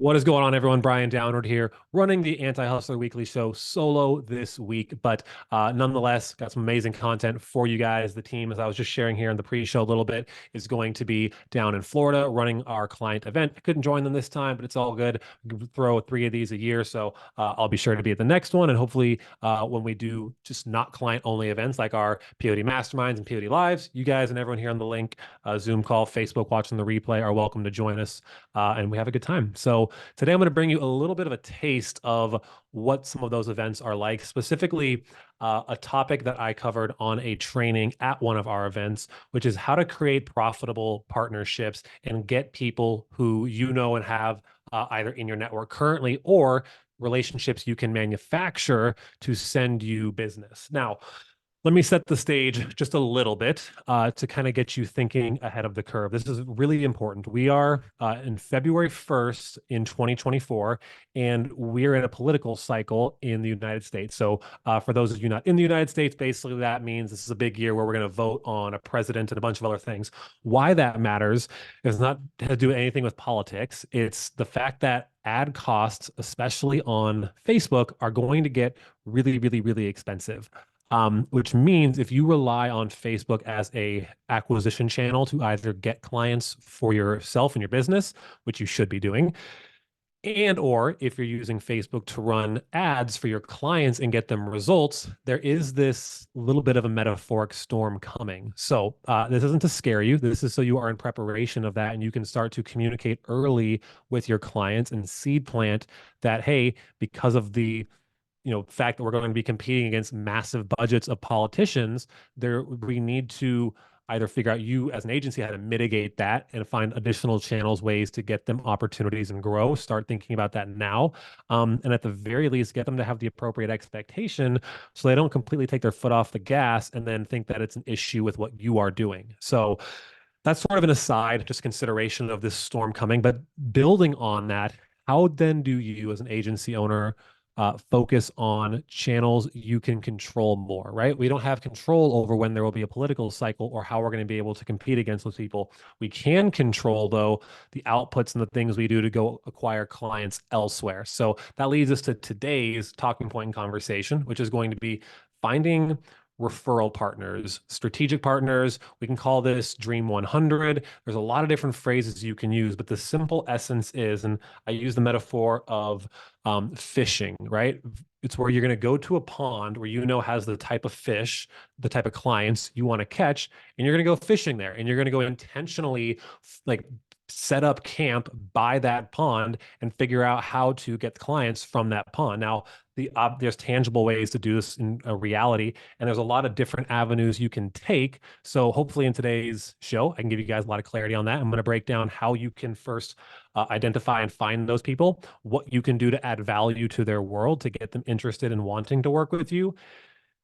What is going on, everyone? Brian Downard here, running the Anti-Hustler Weekly Show solo this week, but nonetheless, got some amazing content for you guys. The team, as I was just sharing here in the pre-show a little bit, is going to be down in Florida running our client event. I couldn't join them this time, but it's all good. We throw 3 of these a year, so I'll be sure to be at the next one. And hopefully, when we do just not client-only events like our POD Masterminds and POD Lives, you guys and everyone here on the link, Zoom call, Facebook watching the replay are welcome to join us, and we have a good time. So today I'm going to bring you a little bit of a taste of what some of those events are like, specifically a topic that I covered on a training at one of our events, which is how to create profitable partnerships and get people who you know and have either in your network currently or relationships you can manufacture to send you business. Now, let me set the stage just a little bit to kind of get you thinking ahead of the curve. This is really important. We are in February 1st in 2024, and we're in a political cycle in the United States. So for those of you not in the United States, basically that means this is a big year where we're going to vote on a president and a bunch of other things. Why that matters is not to do anything with politics. It's the fact that ad costs, especially on Facebook, are going to get really, really, really expensive. Which means if you rely on Facebook as a acquisition channel to either get clients for yourself and your business, which you should be doing, and or if you're using Facebook to run ads for your clients and get them results, there is this little bit of a metaphoric storm coming. So this isn't to scare you. This is so you are in preparation of that and you can start to communicate early with your clients and seed plant that, hey, because of the fact that we're going to be competing against massive budgets of politicians, we need to either figure out you as an agency how to mitigate that and find additional channels, ways to get them opportunities and grow. Start thinking about that now. And at the very least, get them to have the appropriate expectation so they don't completely take their foot off the gas and then think that it's an issue with what you are doing. So that's sort of an aside, just consideration of this storm coming. But building on that, how then do you as an agency owner focus on channels you can control more, right? We don't have control over when there will be a political cycle or how we're going to be able to compete against those people. We can control, though, the outputs and the things we do to go acquire clients elsewhere. So that leads us to today's talking point and conversation, which is going to be finding referral partners, strategic partners. We can call this Dream 100. There's a lot of different phrases you can use, but the simple essence is, and I use the metaphor of fishing, right? It's where you're going to go to a pond where has the type of fish, the type of clients you want to catch, and you're going to go fishing there, and you're going to go intentionally like set up camp by that pond and figure out how to get clients from that pond. Now, there's tangible ways to do this in a reality, and there's a lot of different avenues you can take. So hopefully in today's show, I can give you guys a lot of clarity on that. I'm going to break down how you can first identify and find those people, what you can do to add value to their world to get them interested in wanting to work with you.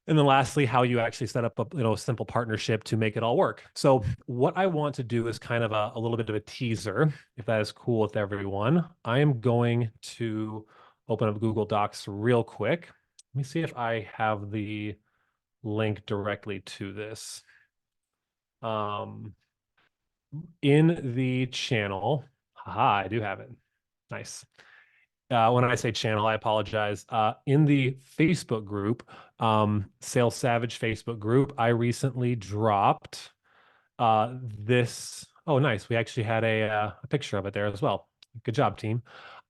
And then lastly, how you actually set up a simple partnership to make it all work. So what I want to do is kind of a little bit of a teaser, if that is cool with everyone. I am going to open up Google Docs real quick. Let me see if I have the link directly to this. In the channel, haha, I do have it. Nice. When I say channel, I apologize. In the Facebook group, Sales Savage Facebook group, I recently dropped this. Oh, nice. We actually had a picture of it there as well. Good job, team.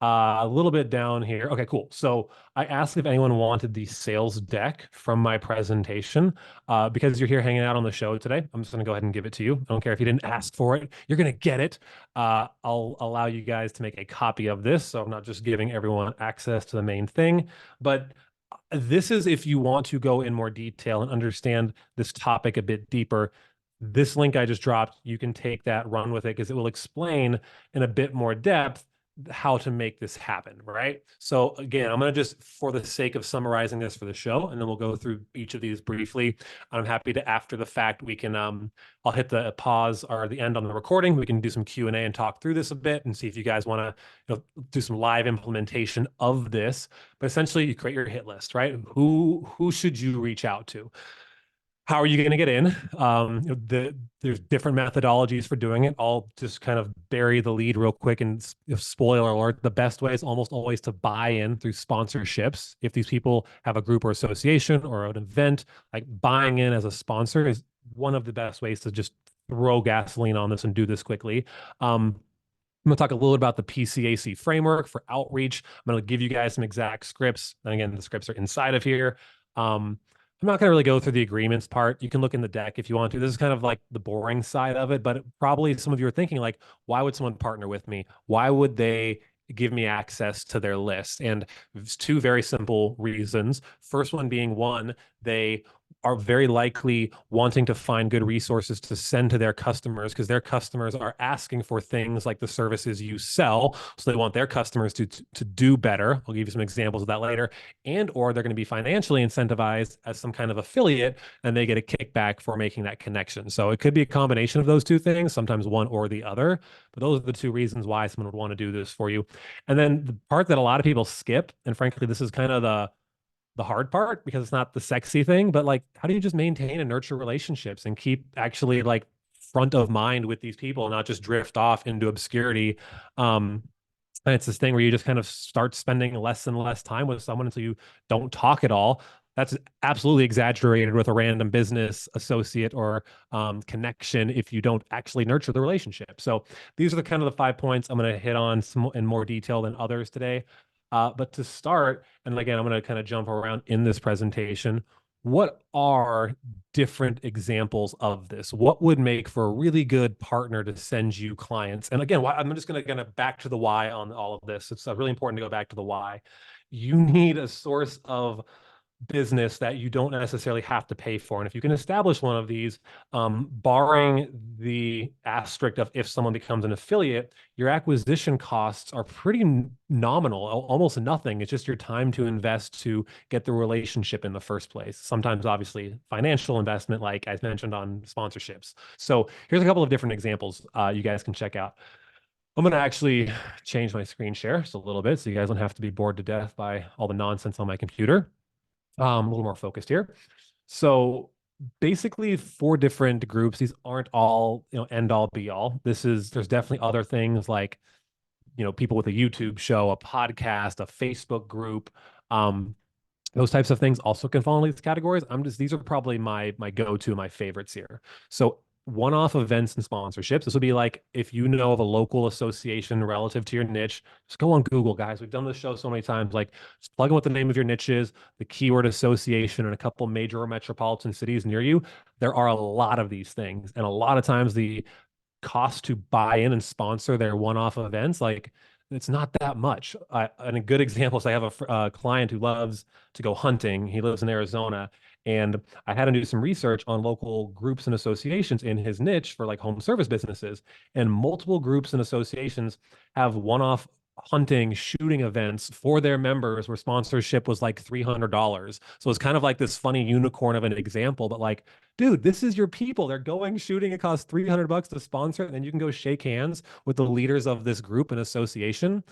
A little bit down here. Okay, cool. So I asked if anyone wanted the sales deck from my presentation. Because you're here hanging out on the show today, I'm just going to go ahead and give it to you. I don't care if you didn't ask for it. You're going to get it. I'll allow you guys to make a copy of this, so I'm not just giving everyone access to the main thing. But this is if you want to go in more detail and understand this topic a bit deeper. This link I just dropped, you can take that, run with it, because it will explain in a bit more depth how to make this happen, right? So again, I'm going to just, for the sake of summarizing this for the show, and then we'll go through each of these briefly. I'm happy to, after the fact, we can, I'll hit the pause or the end on the recording. We can do some Q&A and talk through this a bit and see if you guys want to do some live implementation of this. But essentially, you create your hit list, right? Who should you reach out to? How are you going to get in? There's different methodologies for doing it. I'll just kind of bury the lead real quick and spoiler alert, the best way is almost always to buy in through sponsorships. If these people have a group or association or an event, like buying in as a sponsor is one of the best ways to just throw gasoline on this and do this quickly. I'm going to talk a little bit about the PCAC framework for outreach. I'm going to give you guys some exact scripts. And again, the scripts are inside of here. I'm not going to really go through the agreements part. You can look in the deck if you want to. This is kind of like the boring side of it, but probably some of you are thinking like, why would someone partner with me? Why would they give me access to their list? And it's two very simple reasons. First one being one, they are very likely wanting to find good resources to send to their customers because their customers are asking for things like the services you sell. So they want their customers to do better. I'll give you some examples of that later. And or they're going to be financially incentivized as some kind of affiliate and they get a kickback for making that connection. So it could be a combination of those two things, sometimes one or the other. But those are the two reasons why someone would want to do this for you. And then the part that a lot of people skip, and frankly, this is kind of the hard part because it's not the sexy thing, but like, how do you just maintain and nurture relationships and keep actually like front of mind with these people, and not just drift off into obscurity? And it's this thing where you just kind of start spending less and less time with someone until you don't talk at all. That's absolutely exaggerated with a random business associate or connection if you don't actually nurture the relationship. So these are the kind of the 5 points I'm going to hit on some in more detail than others today. But to start, and again, I'm going to kind of jump around in this presentation. What are different examples of this? What would make for a really good partner to send you clients? And again, I'm just going to back to the why on all of this. It's really important to go back to the why. You need a source of business that you don't necessarily have to pay for. And if you can establish one of these, barring the asterisk of if someone becomes an affiliate, your acquisition costs are pretty nominal, almost nothing. It's just your time to invest to get the relationship in the first place. Sometimes, obviously, financial investment, like I mentioned on sponsorships. So here's a couple of different examples you guys can check out. I'm going to actually change my screen share just a little bit so you guys don't have to be bored to death by all the nonsense on my computer. A little more focused here. So basically 4 different groups. These aren't all, end all be all. There's definitely other things like, people with a YouTube show, a podcast, a Facebook group, those types of things also can fall in these categories. These are probably my go-to, my favorites here. So one-off events and sponsorships. This would be like if you know of a local association relative to your niche, just go on Google, guys. We've done this show so many times. Like, just plug in what the name of your niche is, the keyword association, in a couple major or metropolitan cities near you. There are a lot of these things, and a lot of times the cost to buy in and sponsor their one-off events, like it's not that much. And a good example is I have a client who loves to go hunting. He lives in Arizona, and I had to do some research on local groups and associations in his niche for like home service businesses. And multiple groups and associations have one-off hunting shooting events for their members where sponsorship was like $300. So it's kind of like this funny unicorn of an example, but like, dude, this is your people. They're going shooting. It costs $300 to sponsor it, and then you can go shake hands with the leaders of this group and association.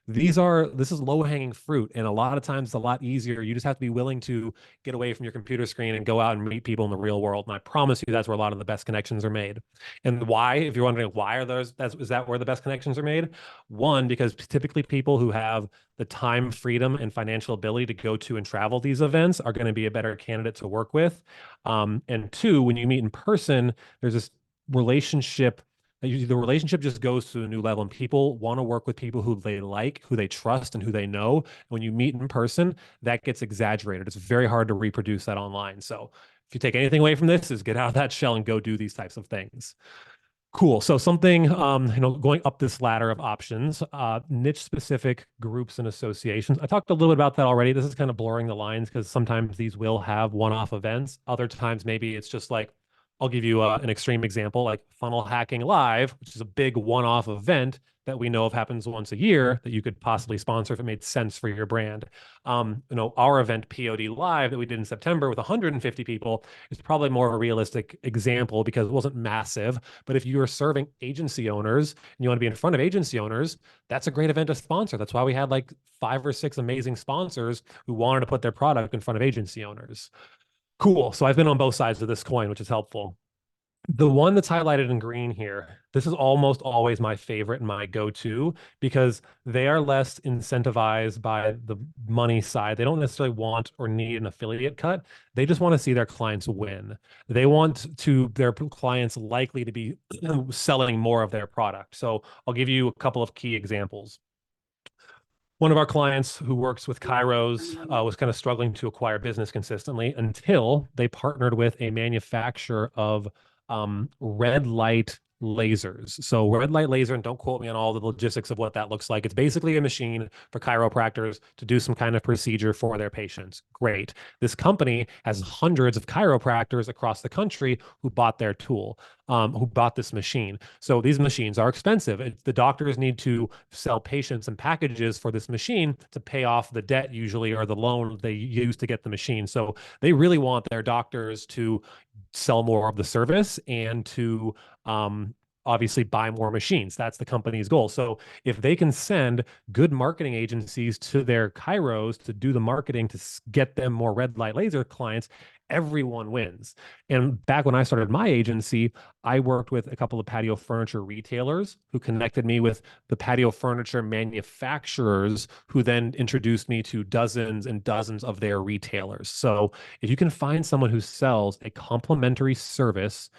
This is low-hanging fruit, and a lot of times it's a lot easier. You just have to be willing to get away from your computer screen and go out and meet people in the real world. And I promise you that's where a lot of the best connections are made. And why, if you're wondering why are those, is that where the best connections are made? One, because typically people who have the time, freedom, and financial ability to go to and travel these events are going to be a better candidate to work with. And two, when you meet in person, there's this relationship. The relationship just goes to a new level, and people want to work with people who they like, who they trust, and who they know. When you meet in person, that gets exaggerated. It's very hard to reproduce that online. So if you take anything away from this, is get out of that shell and go do these types of things. Cool. So something, going up this ladder of options, niche specific groups and associations. I talked a little bit about that already. This is kind of blurring the lines because sometimes these will have one-off events. Other times, maybe it's just like, I'll give you an extreme example, like Funnel Hacking Live, which is a big one-off event that we know of happens once a year that you could possibly sponsor if it made sense for your brand. Our event POD Live that we did in September with 150 people is probably more of a realistic example because it wasn't massive. But if you are serving agency owners and you want to be in front of agency owners, that's a great event to sponsor. That's why we had like 5 or 6 amazing sponsors who wanted to put their product in front of agency owners. Cool. So I've been on both sides of this coin, which is helpful. The one that's highlighted in green here, this is almost always my favorite and my go-to because they are less incentivized by the money side. They don't necessarily want or need an affiliate cut. They just want to see their clients win. They want their clients likely to be selling more of their product. So I'll give you a couple of key examples. One of our clients who works with Kairos was kind of struggling to acquire business consistently until they partnered with a manufacturer of red light lasers. So red light laser, and don't quote me on all the logistics of what that looks like. It's basically a machine for chiropractors to do some kind of procedure for their patients. Great. This company has hundreds of chiropractors across the country who bought their tool, who bought this machine. So these machines are expensive. The doctors need to sell patients and packages for this machine to pay off the debt usually or the loan they use to get the machine. So they really want their doctors to sell more of the service and to obviously buy more machines. That's the company's goal. So if they can send good marketing agencies to their chiros to do the marketing to get them more red light laser clients, everyone wins. And back when I started my agency, I worked with a couple of patio furniture retailers who connected me with the patio furniture manufacturers who then introduced me to dozens and dozens of their retailers. So if you can find someone who sells a complementary service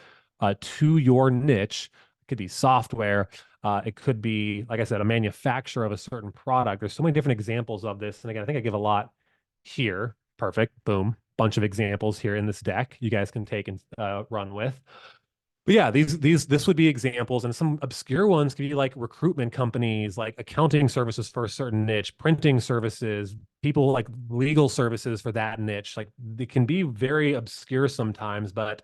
to your niche, it could be software, it could be, like I said, a manufacturer of a certain product. There's so many different examples of this. And again, I think I give a lot here. Perfect. Boom. Bunch of examples here in this deck you guys can take and run with. But yeah, this would be examples, and some obscure ones could be like recruitment companies, like accounting services for a certain niche, printing services, people like legal services for that niche. Like they can be very obscure sometimes, but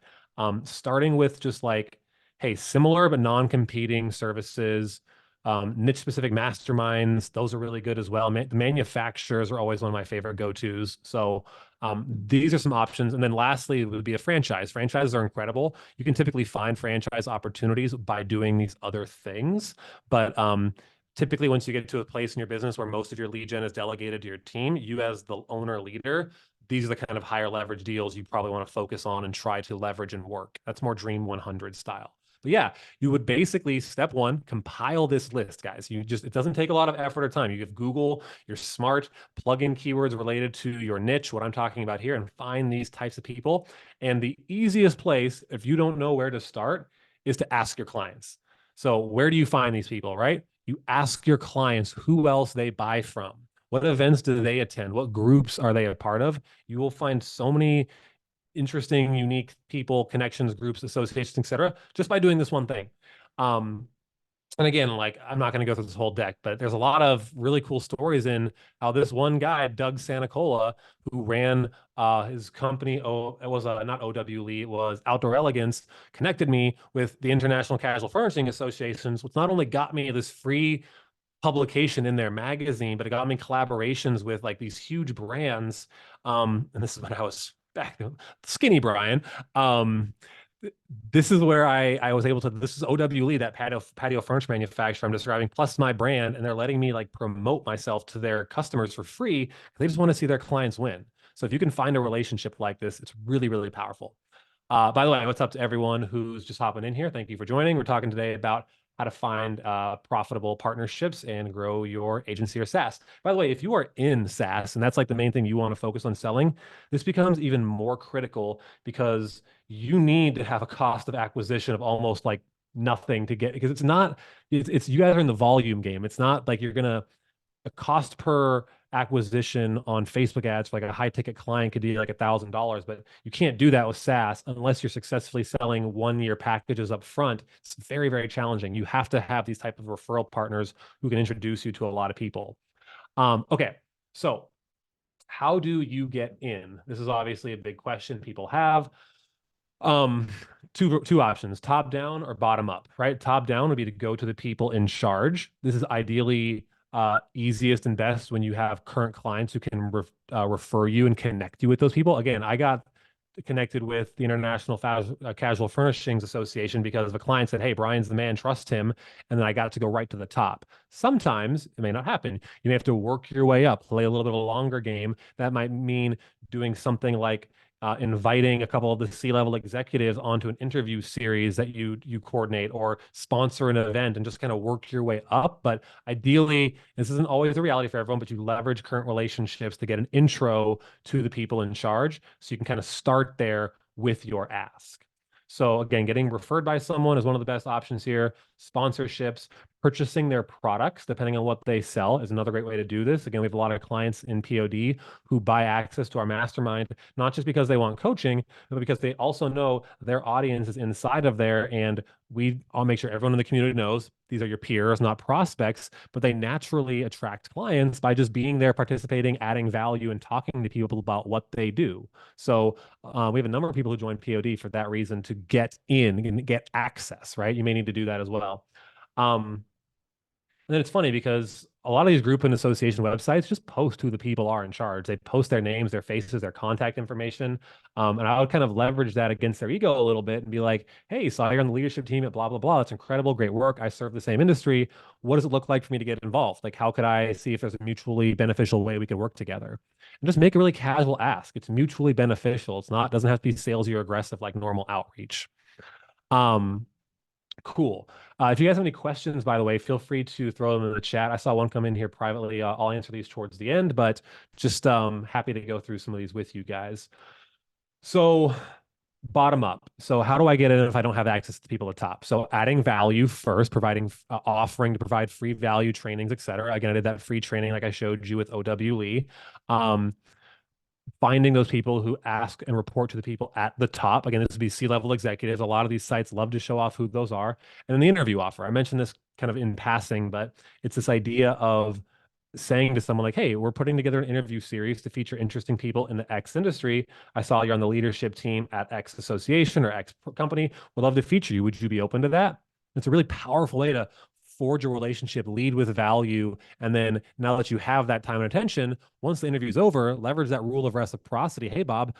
starting with just like, hey, similar but non-competing services, niche specific masterminds, those are really good as well. The manufacturers are always one of my favorite go-tos. So these are some options. And then lastly, it would be a franchise. Franchises are incredible. You can typically find franchise opportunities by doing these other things. But typically, once you get to a place in your business where most of your lead gen is delegated to your team, you as the owner leader, these are the kind of higher leverage deals you probably want to focus on and try to leverage and work. That's more Dream 100 style. But yeah, you would basically, step one, compile this list, guys. It doesn't take a lot of effort or time. You give Google, you're smart, plug in keywords related to your niche, what I'm talking about here, and find these types of people. And the easiest place, if you don't know where to start, is to ask your clients. So where do you find these people, right? You ask your clients who else they buy from. What events do they attend? What groups are they a part of? You will find so many interesting, unique people, connections, groups, associations, etc., just by doing this one thing. And again, like I'm not going to go through this whole deck, but there's a lot of really cool stories in how this one guy, Doug Sanicola, who ran his company, it was not OW Lee, it was Outdoor Elegance, connected me with the International Casual Furnishing Associations, which not only got me this free publication in their magazine, but it got me collaborations with like these huge brands. And this is when I was back skinny Brian. This is where I was able to, this is OW Lee, that patio furniture manufacturer I'm describing, plus my brand, and they're letting me like promote myself to their customers for free. They just want to see their clients win. So if you can find a relationship like this, it's really, really powerful. By the way, what's up to everyone who's just hopping in here? Thank you for joining. We're talking today about how to find profitable partnerships and grow your agency or SaaS. By the way, if you are in SaaS and that's like the main thing you want to focus on selling, this becomes even more critical because you need to have a cost of acquisition of almost like nothing to get, because it's you guys are in the volume game. It's not like you're gonna, a cost per acquisition on Facebook ads for like a high ticket client could be like $1,000, but you can't do that with SaaS unless you're successfully selling 1 year packages up front. It's very, very challenging. You have to have these type of referral partners who can introduce you to a lot of people. Okay, so how do you get in? This is obviously a big question people have. Two options, top down or bottom up, right? Top down would be to go to the people in charge. This is ideally easiest and best when you have current clients who can refer you and connect you with those people. Again, I got connected with the International Casual Furnishings Association because the client said, hey, Brian's the man, trust him. And then I got to go right to the top. Sometimes it may not happen. You may have to work your way up, play a little bit of a longer game. That might mean doing something like inviting a couple of the C-level executives onto an interview series that you coordinate, or sponsor an event and just kind of work your way up. But ideally, this isn't always a reality for everyone, but you leverage current relationships to get an intro to the people in charge, so you can kind of start there with your ask. So again, getting referred by someone is one of the best options here. Sponsorships, purchasing their products, depending on what they sell, is another great way to do this. Again, we have a lot of clients in POD who buy access to our mastermind, not just because they want coaching, but because they also know their audience is inside of there. And I'll make sure everyone in the community knows these are your peers, not prospects, but they naturally attract clients by just being there, participating, adding value, and talking to people about what they do. So we have a number of people who join POD for that reason, to get in and get access, right? You may need to do that as well. And then it's funny because a lot of these group and association websites just post who the people are in charge. They post their names, their faces, their contact information. And I would kind of leverage that against their ego a little bit and be like, hey, so you're on the leadership team at blah, blah, blah. That's incredible. Great work. I serve the same industry. What does it look like for me to get involved? Like, how could I see if there's a mutually beneficial way we could work together? And just make a really casual ask. It's mutually beneficial. Doesn't have to be salesy or aggressive like normal outreach. Cool. If you guys have any questions, by the way, feel free to throw them in the chat. I saw one come in here privately. I'll answer these towards the end, but just happy to go through some of these with you guys. So bottom up. So how do I get in if I don't have access to people at the top? So adding value first, providing offering to provide free value trainings, etc. Again, I did that free training like I showed you with OW Lee. Finding those people who ask and report to the people at the top. Again, this would be C-level executives. A lot of these sites love to show off who those are. And then the interview offer. I mentioned this kind of in passing, but it's this idea of saying to someone like, hey, we're putting together an interview series to feature interesting people in the X industry. I saw you're on the leadership team at X association or X company. Would love to feature you. Would you be open to that? It's a really powerful way to forge a relationship, lead with value. And then now that you have that time and attention, once the interview's over, leverage that rule of reciprocity. Hey, Bob.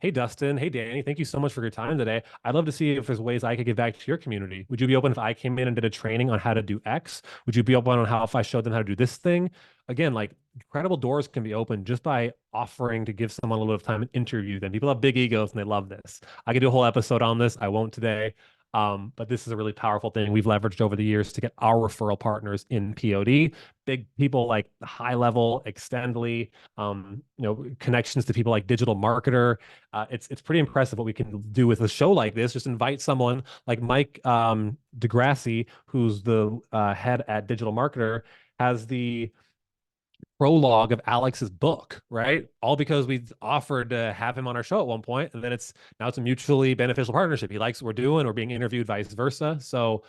Hey, Dustin. Hey, Danny. Thank you so much for your time today. I'd love to see if there's ways I could give back to your community. Would you be open if I came in and did a training on how to do X? Would you be open on how if I showed them how to do this thing? Again, like, incredible doors can be opened just by offering to give someone a little bit of time and interview them. People have big egos and they love this. I could do a whole episode on this. I won't today. But this is a really powerful thing we've leveraged over the years to get our referral partners in POD. Big people like High Level, Extendly, connections to people like Digital Marketer. It's pretty impressive what we can do with a show like this. Just invite someone like Mike DeGrassi, who's the head at Digital Marketer, has the prologue of Alex's book, right? All because we offered to have him on our show at one point, and then now it's a mutually beneficial partnership. He likes what we're doing, we're being interviewed, vice versa. So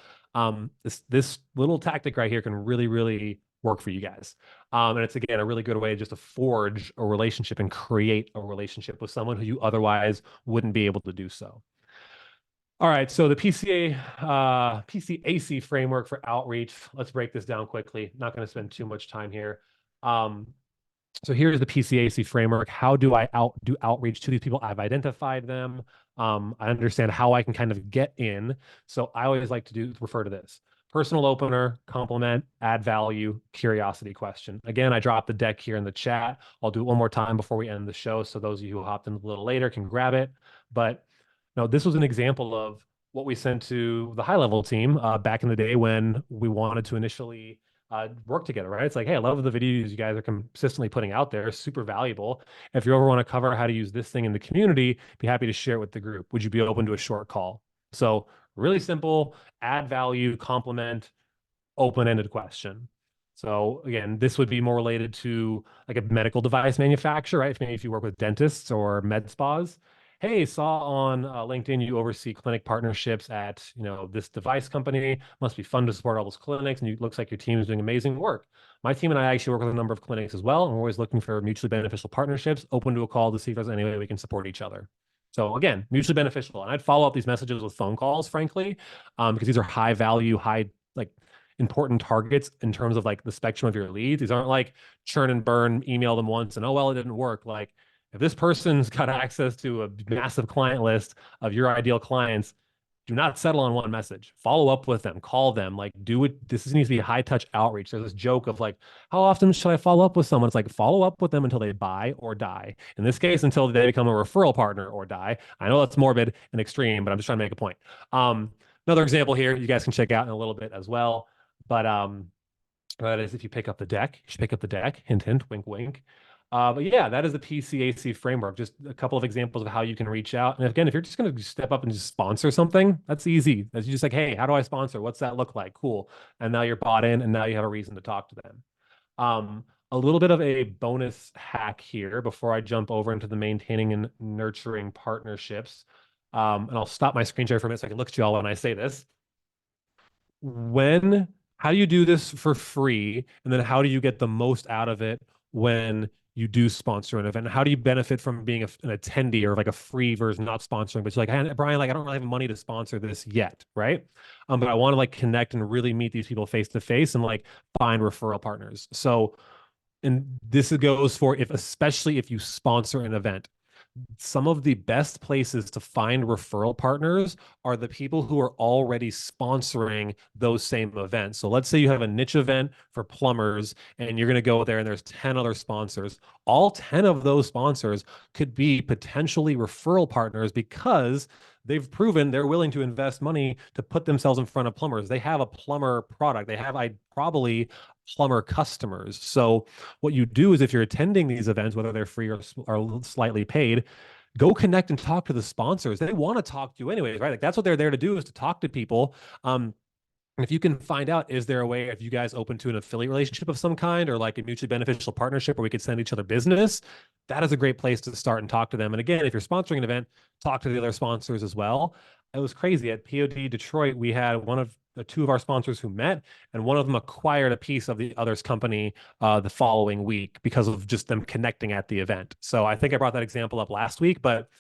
this little tactic right here can really, really work for you guys. And it's, again, a really good way just to forge a relationship and create a relationship with someone who you otherwise wouldn't be able to do so. All right, so the PCAC framework for outreach. Let's break this down quickly. Not going to spend too much time here. So here's the PCAC framework. How do I do outreach to these people? I've identified them. I understand how I can kind of get in. So I always like to refer to this: personal opener, compliment, add value, curiosity question. Again, I dropped the deck here in the chat. I'll do it one more time before we end the show, so those of you who hopped in a little later can grab it. But no, this was an example of what we sent to the high level team back in the day when we wanted to initially work together, right? It's like, hey, I love the videos you guys are consistently putting out there. Super valuable. If you ever want to cover how to use this thing in the community, be happy to share it with the group. Would you be open to a short call? So really simple: add value, compliment, open-ended question. So again, this would be more related to like a medical device manufacturer, right? Maybe if you work with dentists or med spas. Hey, saw on LinkedIn you oversee clinic partnerships at this device company. Must be fun to support all those clinics, and it looks like your team is doing amazing work. My team and I actually work with a number of clinics as well, and we're always looking for mutually beneficial partnerships. Open to a call to see if there's any way we can support each other. So again, mutually beneficial. And I'd follow up these messages with phone calls, frankly, because these are high value, important targets in terms of like the spectrum of your leads. These aren't like churn and burn, email them once and, oh, well, it didn't work. Like, if this person's got access to a massive client list of your ideal clients, do not settle on one message. Follow up with them, call them, like do it. This needs to be high touch outreach. There's this joke of like, how often should I follow up with someone? It's like follow up with them until they buy or die. In this case, until they become a referral partner or die. I know that's morbid and extreme, but I'm just trying to make a point. Another example here, you guys can check out in a little bit as well. But that is if you pick up the deck, you should pick up the deck. Hint, hint, wink, wink. But yeah, that is the PCAC framework. Just a couple of examples of how you can reach out. And again, if you're just going to step up and just sponsor something, that's easy. That's just like, hey, how do I sponsor? What's that look like? Cool. And now you're bought in, and now you have a reason to talk to them. A little bit of a bonus hack here before I jump over into the maintaining and nurturing partnerships. And I'll stop my screen share for a minute so I can look at you all when I say this. How do you do this for free? And then how do you get the most out of it when you do sponsor an event? How do you benefit from being an attendee or like a free version, not sponsoring, but you're like, hey, Brian, like I don't really have money to sponsor this yet, right? But I want to like connect and really meet these people face to face and like find referral partners. So, and this goes for especially if you sponsor an event. Some of the best places to find referral partners are the people who are already sponsoring those same events. So let's say you have a niche event for plumbers and you're going to go there and there's 10 other sponsors. All 10 of those sponsors could be potentially referral partners because they've proven they're willing to invest money to put themselves in front of plumbers. They have a plumber product. They have probably plumber customers. So what you do is if you're attending these events, whether they're free or slightly paid, go connect and talk to the sponsors. They want to talk to you anyways, right? Like that's what they're there to do, is to talk to people. If you can find out, is there a way, if you guys open to an affiliate relationship of some kind or like a mutually beneficial partnership where we could send each other business, that is a great place to start and talk to them. And again, if you're sponsoring an event, talk to the other sponsors as well. It was crazy. At POD Detroit, we had two of our sponsors who met, and one of them acquired a piece of the other's company the following week because of just them connecting at the event. So I think I brought that example up last week, but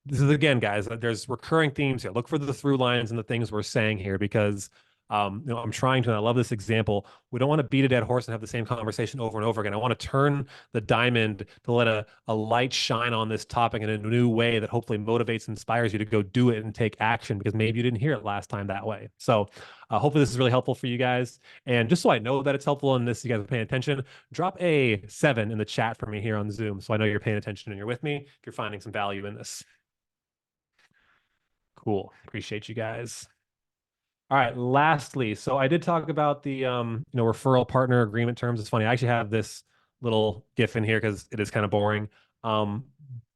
this is, again, guys, there's recurring themes here. Look for the through lines and the things we're saying here because I'm trying to, and I love this example. We don't want to beat a dead horse and have the same conversation over and over again. I want to turn the diamond to let a light shine on this topic in a new way that hopefully motivates, inspires you to go do it and take action because maybe you didn't hear it last time that way. So hopefully this is really helpful for you guys. And just so I know that it's helpful and this, you guys are paying attention, drop a 7 in the chat for me here on Zoom so I know you're paying attention and you're with me if you're finding some value in this. Cool. Appreciate you guys. All right. Lastly, so I did talk about the referral partner agreement terms. It's funny. I actually have this little GIF in here because it is kind of boring.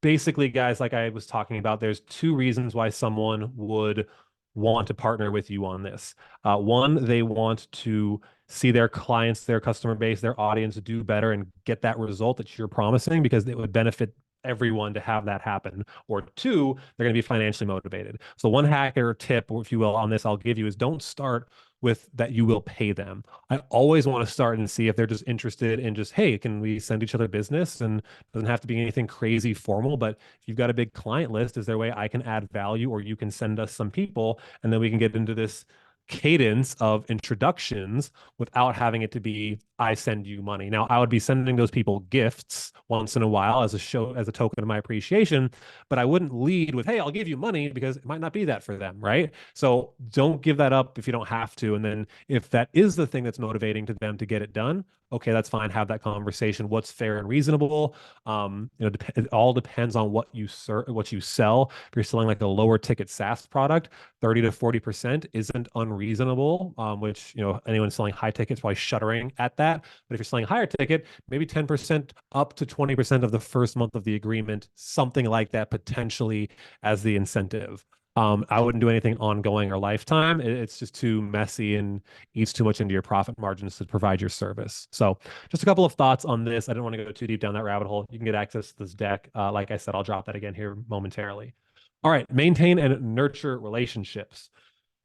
Basically, guys, like I was talking about, there's 2 reasons why someone would want to partner with you on this. One, they want to see their clients, their customer base, their audience do better and get that result that you're promising because it would benefit everyone to have that happen. Or 2, they're going to be financially motivated. So one hacker tip, if you will, on this I'll give you is don't start with that you will pay them. I always want to start and see if they're just interested in just, hey, can we send each other business? And it doesn't have to be anything crazy formal, but if you've got a big client list, is there a way I can add value or you can send us some people and then we can get into this cadence of introductions without having it to be I send you money. Now, I would be sending those people gifts once in a while as a token of my appreciation, but I wouldn't lead with, hey, I'll give you money because it might not be that for them, right? So don't give that up if you don't have to. And then if that is the thing that's motivating to them to get it done, okay, that's fine. Have that conversation. What's fair and reasonable? It all depends on what you sell. If you're selling like a lower ticket SaaS product, 30 to 40% isn't unreasonable, which, anyone selling high tickets probably shuddering at that. But if you're selling higher ticket, maybe 10% up to 20% of the first month of the agreement, something like that potentially as the incentive. I wouldn't do anything ongoing or lifetime. It's just too messy and eats too much into your profit margins to provide your service. So just a couple of thoughts on this. I didn't want to go too deep down that rabbit hole. You can get access to this deck. Like I said, I'll drop that again here momentarily. All right, maintain and nurture relationships.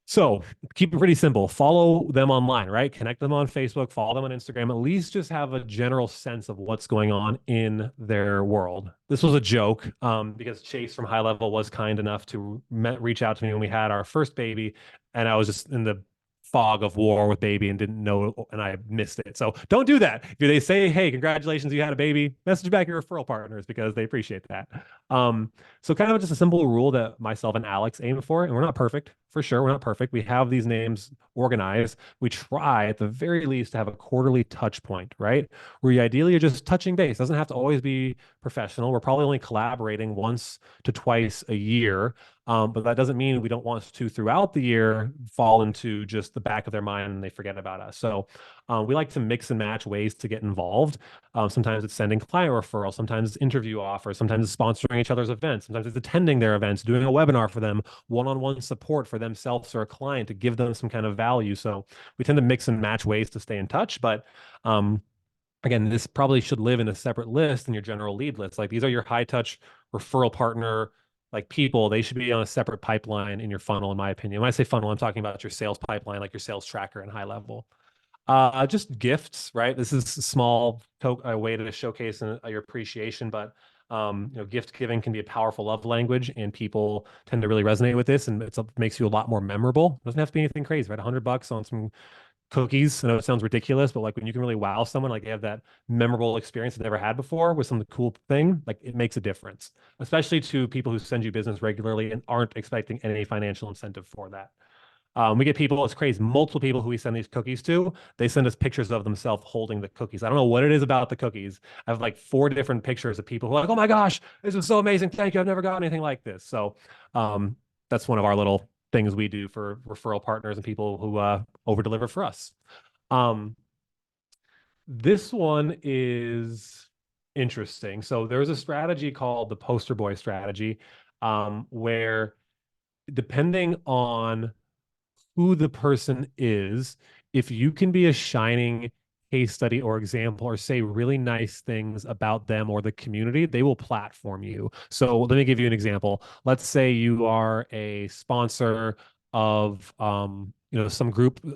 So keep it pretty simple. Follow them online, right? Connect them on Facebook, follow them on Instagram, at least just have a general sense of what's going on in their world. This was a joke because Chase from High Level was kind enough to reach out to me when we had our first baby. And I was just in the fog of war with baby and didn't know, and I missed it. So don't do that. If they say, hey, congratulations, you had a baby, message back your referral partners because they appreciate that. So kind of just a simple rule that myself and Alex aim for, and we're not perfect, for sure. We're not perfect. We have these names organized. We try at the very least to have a quarterly touch point, right? Where you ideally are just touching base. Doesn't have to always be professional. We're probably only collaborating once to twice a year. But that doesn't mean we don't want to throughout the year fall into just the back of their mind and they forget about us. So we like to mix and match ways to get involved. Sometimes it's sending client referrals, sometimes it's interview offers, sometimes it's sponsoring each other's events, sometimes it's attending their events, doing a webinar for them, one-on-one support for themselves or a client to give them some kind of value. So we tend to mix and match ways to stay in touch. But again, this probably should live in a separate list in your general lead list. Like these are your high touch referral partner like people. They should be on a separate pipeline in your funnel, in my opinion. When I say funnel, I'm talking about your sales pipeline, like your sales tracker and high level. Just gifts, right? This is a small way to showcase your appreciation, but gift giving can be a powerful love language, and people tend to really resonate with this, and it makes you a lot more memorable. It doesn't have to be anything crazy, right? $100 on some cookies. I know it sounds ridiculous, but like when you can really wow someone, like they have that memorable experience they never had before with some cool thing, like it makes a difference, especially to people who send you business regularly and aren't expecting any financial incentive for that. We get people, it's crazy, multiple people who we send these cookies to, they send us pictures of themselves holding the cookies. I don't know what it is about the cookies. I have like 4 different pictures of people who are like, oh my gosh, this is so amazing. Thank you. I've never got anything like this. So that's one of our little things we do for referral partners and people who over deliver for us. This one is interesting. So there's a strategy called the poster boy strategy, where depending on who the person is, if you can be a shining case study or example or say really nice things about them or the community, they will platform you. So let me give you an example. Let's say you are a sponsor of some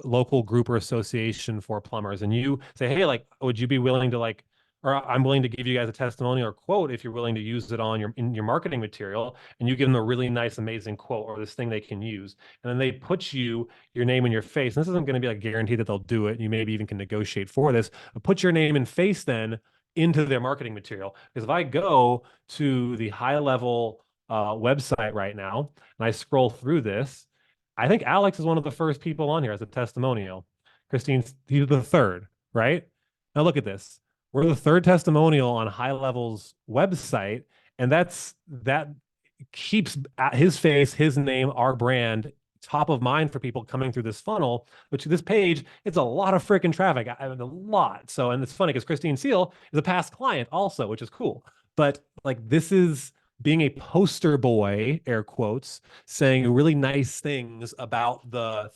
local group or association for plumbers, and you say, hey, like, would you be willing to like, or I'm willing to give you guys a testimonial or quote if you're willing to use it in your marketing material, and you give them a really nice, amazing quote or this thing they can use. And then they put your name and your face. And this isn't going to be like guaranteed that they'll do it. And you maybe even can negotiate for this, but put your name and face then into their marketing material. Because if I go to the high level website right now and I scroll through this, I think Alex is one of the first people on here as a testimonial. He's the third, right? Now look at this. We're the third testimonial on High Level's website, and that keeps his face, his name, our brand top of mind for people coming through this funnel. Which this page, it's a lot of freaking traffic. I mean, a lot. So, and it's funny because Christine Seal is a past client also, which is cool. But like this is being a poster boy, air quotes, saying really nice things about the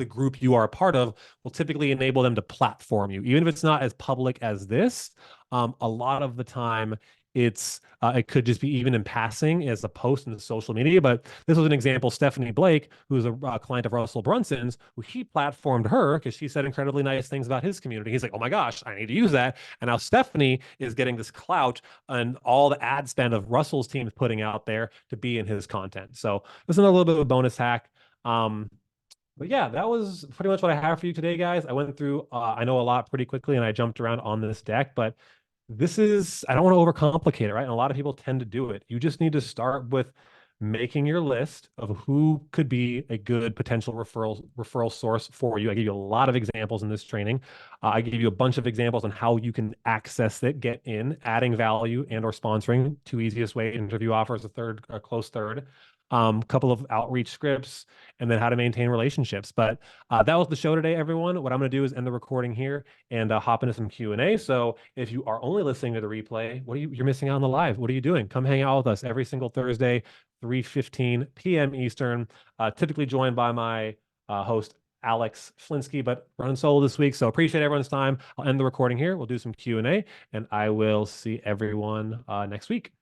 group you are a part of will typically enable them to platform you. Even if it's not as public as this, a lot of the time it could just be even in passing as a post in the social media. But this was an example. Stephanie Blake, who's a client of Russell Brunson's, who he platformed her because she said incredibly nice things about his community. He's like, oh my gosh, I need to use that. And now Stephanie is getting this clout and all the ad spend of Russell's team is putting out there to be in his content. So this is a little bit of a bonus hack. But yeah, that was pretty much what I have for you today, guys. I went through, I know a lot pretty quickly, and I jumped around on this deck, but I don't want to overcomplicate it, right? And a lot of people tend to do it. You just need to start with making your list of who could be a good potential referral source for you. I give you a lot of examples in this training. I give you a bunch of examples on how you can access it, get in, adding value and or sponsoring. 2 easiest way: interview offers, a close third. Couple of outreach scripts, and then how to maintain relationships. But that was the show today, everyone. What I'm going to do is end the recording here and hop into some Q&A. So if you are only listening to the replay, you're missing out on the live. What are you doing? Come hang out with us every single Thursday, 3:15 p.m. Eastern, typically joined by my host, Alex Flinsky, but running solo this week. So appreciate everyone's time. I'll end the recording here. We'll do some Q&A, and I will see everyone next week.